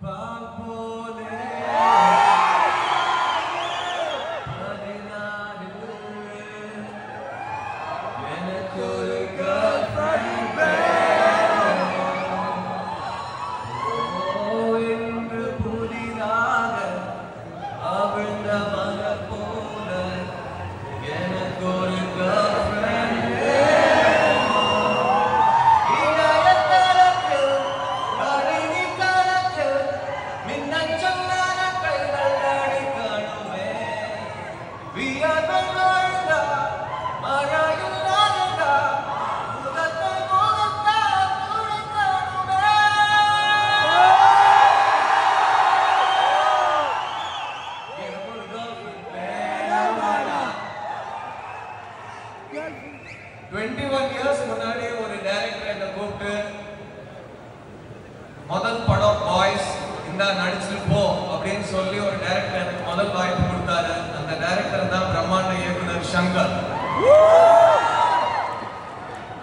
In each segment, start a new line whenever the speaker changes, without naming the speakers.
21 years முன்னாடி ஒரு director என்ன கூப்பிட்டு முதல் படம் பாய்ஸ் இந்த நடிச்சு போ அப்படின்னு சொல்லி ஒரு டைரக்டர் எனக்கு முதல் வாய்ப்பு கொடுத்தாரு. அந்த டைரக்டர் தான் பிரம்மாண்ட இயக்குனர் சங்கர்.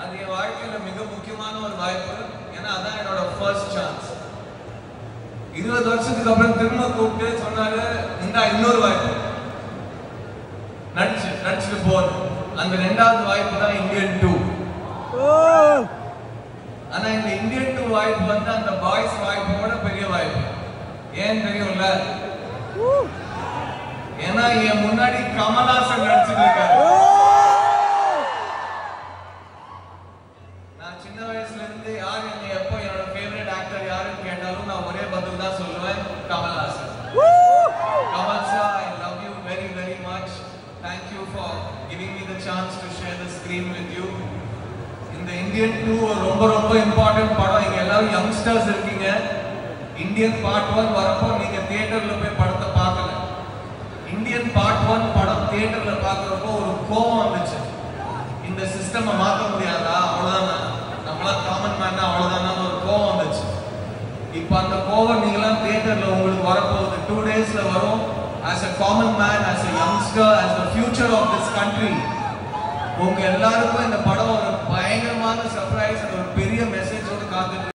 அது என் வாழ்க்கையில மிக முக்கியமான ஒரு வாய்ப்பு. ஏன்னா அதான் என்னோட ஃபர்ஸ்ட் சான்ஸ். 20 வருஷத்துக்கு அப்புறம் திரும்ப கூப்பிட்டு சொன்னாரு, இந்த இன்னொரு வாய்ப்பு நடிச்சுட்டு போறது. அந்த ரெண்டாவது வாய்ப்பு தான் இந்தியன் 2. ஆனா இந்த இந்தியன் 2 வாய்ப்பு வந்து அந்த பாய்ஸ் வாய்ப்போட பெரிய வாய்ப்பு. ஏன் தெரியும்ல? ஏன்னா என் முன்னாடி கமல்ஹாசன் நடிச்சிட்டு இருக்காரு. நான் சின்ன வயசுல இருந்து யார் என்ன எப்போ என்னோட ஃபேவரட் ஆக்டர் யாருன்னு கேட்டாலும் நான் ஒரே பதில் தான் சொல்லுவேன், Kamal Haasan. Kamal sir, I love you very very much. Thank you for giving me the chance to share the screen with you. இந்த இந்தியன் 2 ரொம்ப ரொம்ப இம்பார்ட்டன்ட் படம். இங்க எல்லாரும் யங்ஸ்டர்ஸ் இருக்கீங்க. இந்தியன் பார்ட் 1 வரப்போ நீங்க தியேட்டர்ல போய் படத்தை பார்க்கல. இந்தியன் பார்ட் 1 படம் தியேட்டர்ல பார்க்கறப்போ ஒரு கோவம் வந்துச்சு. இந்த சிஸ்டமை மாற்ற முடியாதா, அவ்வளவுதானா, நம்மளா காமன் மேன் அவ்வளவுதானா ஒரு கோவம் வந்துச்சு. இப்போ அந்த கோவம் நீங்களாம் தியேட்டர்ல உங்களுக்கு வரப்போகுது. 2 daysல வரும். As a common man, as a youngster, as the future of this country, உங்க எல்லாருக்கும் இந்த படம் ஒரு பயங்கரமான சர்ப்ரைஸ், ஒரு பெரிய மெசேஜோட காத்துட்டு